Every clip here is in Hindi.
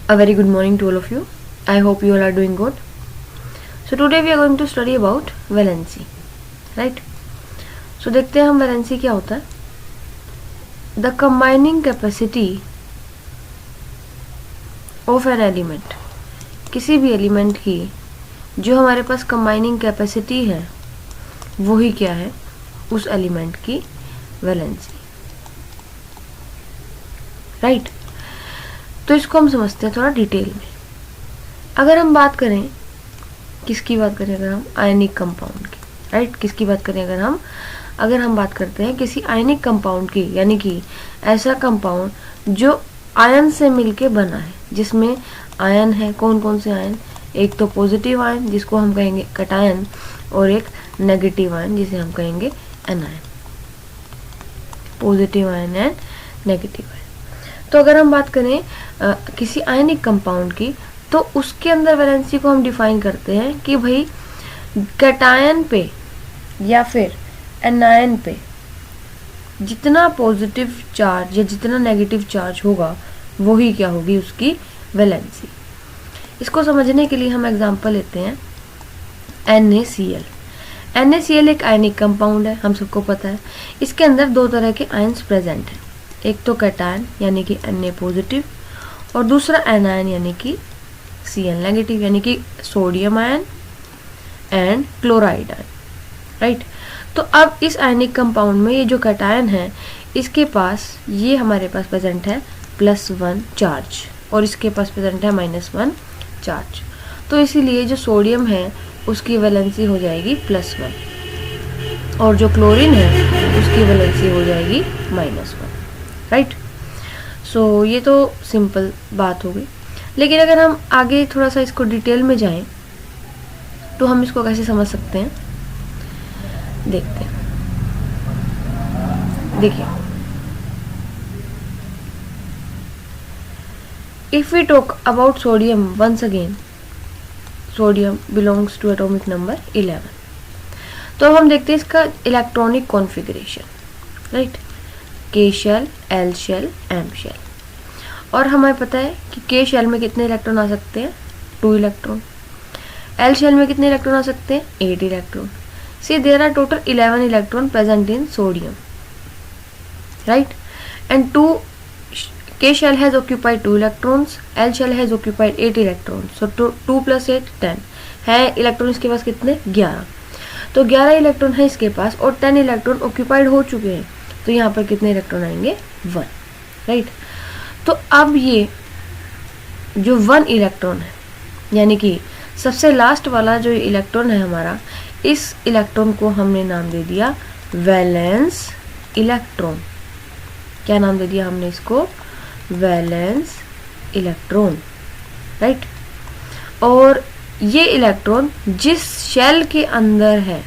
A very good morning to all of you. I hope you all are doing good. So today we are going to study about valency, right? So देखते हैं हम valency क्या होता है. The combining capacity of an element, किसी भी एलिमेंट की जो हमारे पास कंबाइनिंग कैपेसिटी है वही क्या है, उस एलिमेंट की वैलेंसी, राइट. तो इसको हम समझते हैं थोड़ा डिटेल में. अगर हम बात करें, किसकी बात करें, अगर हम आयनिक कंपाउंड की, राइट, किसकी बात करें, अगर हम बात करते हैं किसी आयनिक कंपाउंड की, यानी कि ऐसा कंपाउंड जो आयन से मिलके बना है, जिसमें आयन है. कौन कौन से आयन? एक तो पॉजिटिव आयन जिसको हम कहेंगे कैटायन, और एक नेगेटिव आयन जिसे हम कहेंगे anion. Positive ion and negative ion. तो अगर हम बात करें किसी आयनिक कंपाउंड की, तो उसके अंदर वैलेंसी को हम डिफाइन करते हैं कि भाई कैटायन पे या फिर एनायन पे जितना पॉजिटिव चार्ज या जितना नेगेटिव चार्ज होगा वही क्या होगी, उसकी वैलेंसी. इसको समझने के लिए हम एग्जांपल लेते हैं NaCl. NaCl एक आयनिक कंपाउंड है, हम सबको पता है. इसके अंदर दो तरह के आयन्स प्रेजेंट हैं. एक तो कैटायन यानी कि Na पॉजिटिव, और दूसरा एनायन यानी कि Cl नेगेटिव, यानी कि sodium ion and chloride ion, right. तो अब इस आयनिक कंपाउंड में ये जो कैटायन है, इसके पास ये हमारे पास प्रेजेंट है +1 चार्ज, और इसके पास प्रेजेंट है -1 चार्ज. तो इसीलिए जो सोडियम है उसकी वैलेंसी हो जाएगी +1, और जो क्लोरीन है उसकी वैलेंसी हो जाएगी -1, राइट. सो ये तो सिंपल बात हो गई. लेकिन अगर हम आगे थोड़ा सा इसको डिटेल में जाएं तो हम इसको कैसे समझ सकते हैं, देखते हैं. देखिए, if we talk about sodium once again, sodium belongs to atomic number 11. तो हम देखते हैं इसका electronic configuration, right. K shell, L shell, M shell. और हमें पता है कि K शेल में कितने इलेक्ट्रॉन आ सकते हैं, 2 इलेक्ट्रॉन. L शेल में कितने इलेक्ट्रॉन आ सकते हैं, 8 electron. See, there are total 11 electron present in sodium, right? And K shell has occupied 2 electrons, L shell has occupied 8 electrons. So 2 + 8 10 है इलेक्ट्रॉन. इसके पास कितने, 11. तो 11 इलेक्ट्रॉन है इसके पास, और 10 इलेक्ट्रॉन ऑक्यूपाइड हो चुके हैं. तो यहाँ पर कितने इलेक्ट्रॉन आएंगे, 1, राइट. तो अब ये जो 1 इलेक्ट्रॉन है, यानी कि सबसे लास्ट वाला जो इलेक्ट्रॉन है हमारा, इस इलेक्ट्रॉन को हमने नाम दे दिया वैलेंस इलेक्ट्रॉन. क्या नाम दे दिया हमने इसको, वैलेंस इलेक्ट्रॉन, राइट. और ये इलेक्ट्रॉन जिस शेल के अंदर है,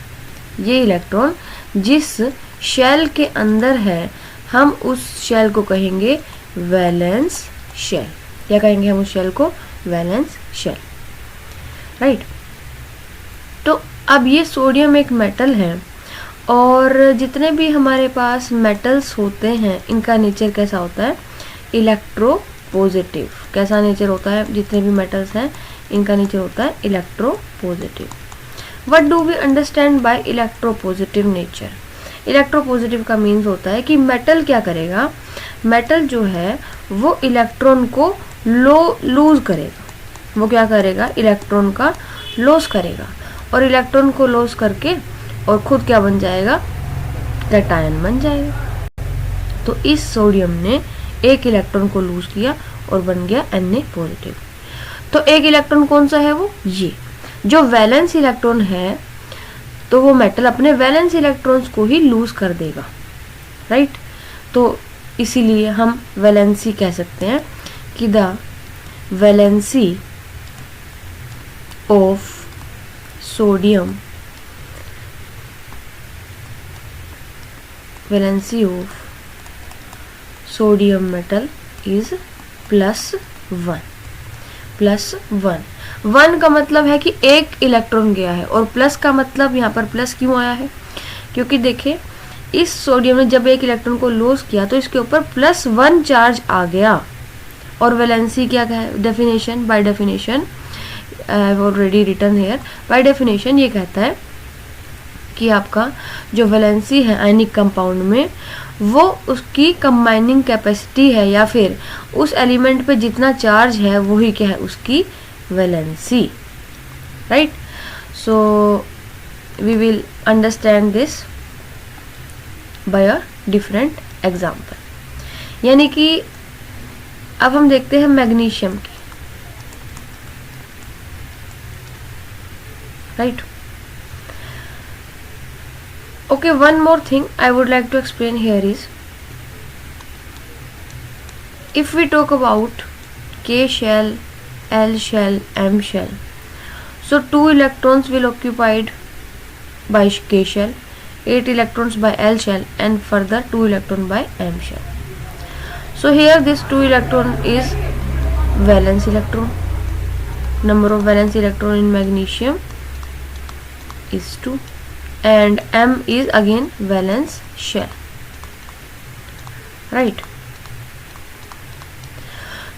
ये इलेक्ट्रॉन जिस शेल के अंदर है, हम उस शेल को कहेंगे वैलेंस शेल. क्या कहेंगे हम उस शेल को, वैलेंस शेल, राइट. तो अब ये सोडियम एक मेटल है, और जितने भी हमारे पास मेटल्स होते हैं इनका नेचर कैसा होता है, इलेक्ट्रो पॉजिटिव. कैसा नेचर होता है, जितने भी मेटल्स हैं इनका नेचर होता है electro positive. What do we understand by electro positive nature? Electro positive का मीन्स होता है कि मेटल क्या करेगा, मेटल जो है वो इलेक्ट्रॉन को लूज करेगा. वो क्या करेगा, इलेक्ट्रॉन का लॉस करेगा, और इलेक्ट्रॉन को लॉस करके और खुद क्या बन जाएगा, कैटायन बन जाएगा. तो इस सोडियम ने एक इलेक्ट्रॉन को लूज किया और बन गया Na पॉजिटिव. तो एक इलेक्ट्रॉन कौन सा है, वो ये जो वैलेंस इलेक्ट्रॉन है, तो वो मेटल अपने वैलेंस इलेक्ट्रॉन्स को ही लूज कर देगा, राइट. तो इसीलिए हम वैलेंसी कह सकते हैं कि the valency of sodium, valency of sodium metal is +1. +1. 1 का मतलब है कि एक इलेक्ट्रॉन गया है, और प्लस का मतलब यहाँ पर प्लस क्यों आया है, क्योंकि देखिए इस सोडियम ने जब एक इलेक्ट्रॉन को लॉस किया तो इसके ऊपर +1 चार्ज आ गया, और वैलेंसी क्या है definition, by definition I have already written here, by definition ये कहता है कि आपका जो वैलेंसी है आयनिक कंपाउंड में वो उसकी कंबाइनिंग कैपेसिटी है या फिर उस एलिमेंट पे जितना चार्ज है वही क्या है उसकी valency, right. So we will understand this by a different example. यानी कि अब हम देखते हैं मैग्नीशियम की, right. Okay, one more thing I would like to explain here is, if we talk about K shell, L shell, M shell, so 2 electrons will occupied by K shell, 8 electrons by L shell and further 2 electron by M shell. So here this 2 electron is valence electron, number of valence electron in magnesium is 2 and M is again valence shell, right.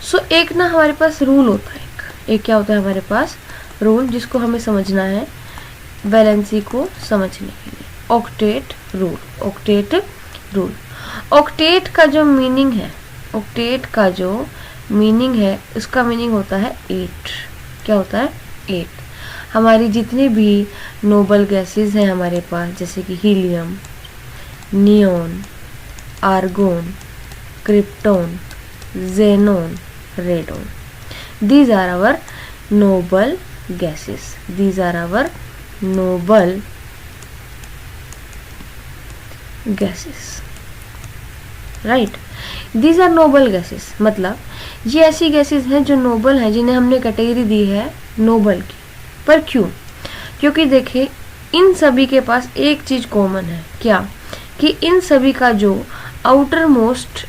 So एक ना हमारे पास रूल होता है, एक क्या होता है हमारे पास रूल जिसको हमें समझना है वैलेंसी को समझने के लिए, octet rule. Octet rule, octet का जो मीनिंग है, ऑक्टेट का जो मीनिंग है उसका मीनिंग होता है 8। क्या होता है 8। हमारी जितने भी नोबल गैसेस हैं हमारे पास जैसे कि helium, neon, argon, krypton, xenon, radon, these are our noble gases, these are our noble gases, right. these are noble gases मतलब ये ऐसी गैसेस हैं जो नोबल हैं, जिन्हें हमने कैटेगरी दी है नोबल की। पर क्यों? क्योंकि देखिए इन सभी के पास एक चीज कॉमन है, क्या कि इन सभी का जो आउटर मोस्ट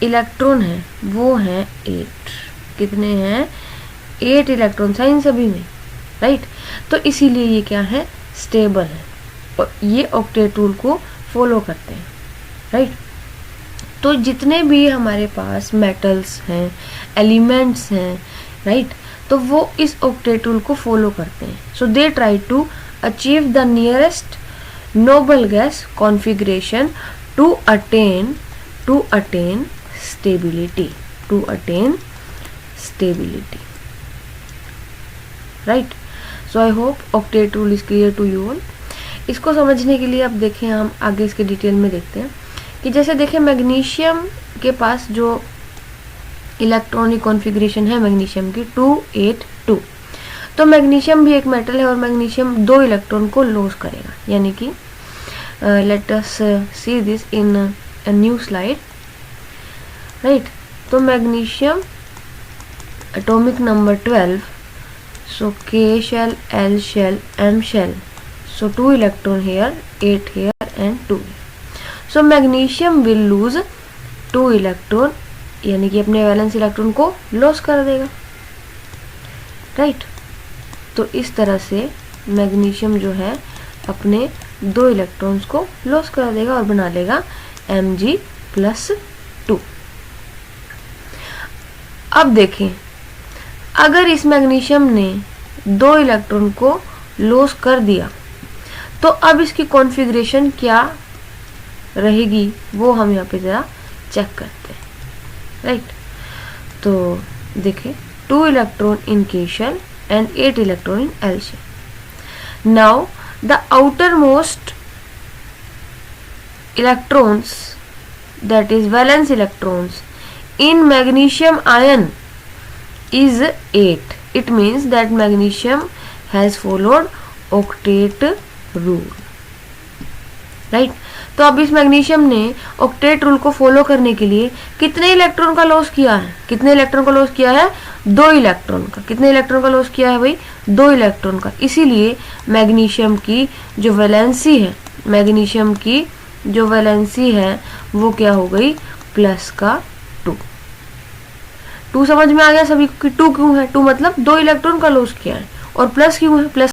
इलेक्ट्रॉन है वो है 8। कितने हैं? 8 इलेक्ट्रॉन है इन सभी में, राइट। तो इसीलिए ये क्या है स्टेबल है और ये ऑक्टेट रूल को फॉलो करते हैं, राइट। तो जितने भी हमारे पास मेटल्स हैं, एलिमेंट्स हैं, राइट, तो वो इस ऑक्टेट रूल को फॉलो करते हैं। So they try to achieve the nearest noble gas configuration to attain stability, right. So I hope octet rule is clear to you all. इसको समझने के लिए अब देखें, हम आगे इसके डिटेल में देखते हैं कि जैसे देखें मैग्नीशियम के पास जो इलेक्ट्रॉनिक कॉन्फ़िगरेशन है मैग्नीशियम की 282, तो मैग्नीशियम भी एक मेटल है और मैग्नीशियम 2 इलेक्ट्रॉन को लॉस करेगा। यानी कि let us see this in a new slide, right. तो magnesium atomic number 12, so K shell, L shell, M shell, so 2 electron here, 8 here and 2 here. So magnesium will lose 2 electron, यानी कि अपने वैलेंस इलेक्ट्रॉन को लॉस कर देगा, राइट। तो इस तरह से मैग्नीशियम जो है अपने 2 इलेक्ट्रॉन्स को लॉस कर देगा और बना लेगा Mg+2। अब देखें अगर इस मैग्नीशियम ने 2 इलेक्ट्रॉन को लॉस कर दिया तो अब इसकी कॉन्फ़िगरेशन क्या रहेगी वो हम यहाँ पे ज़रा चेक करते हैं, राइट। तो देखें 2 electron in K shell and 8 electron in L shell. Now the outermost electrons, that is valence electrons in magnesium ion is 8. It means that magnesium has followed octet rule, right. तो अब इस मैग्नीशियम ने ऑक्टेट रूल को फॉलो करने के लिए कितने इलेक्ट्रॉन का लॉस किया है? कितने इलेक्ट्रॉन का लॉस किया है? 2 इलेक्ट्रॉन का। कितने इलेक्ट्रॉन का लॉस किया है भाई? 2 इलेक्ट्रॉन का। इसीलिए मैग्नीशियम की जो वैलेंसी है, मैग्नीशियम की जो वैलेंसी है वो क्या हो गई? प्लस का 2। 2 समझ में आ गया सभी को कि 2 क्यों है? 2 मतलब 2 इलेक्ट्रॉन का लॉस किया है और प्लस क्यों है? प्लस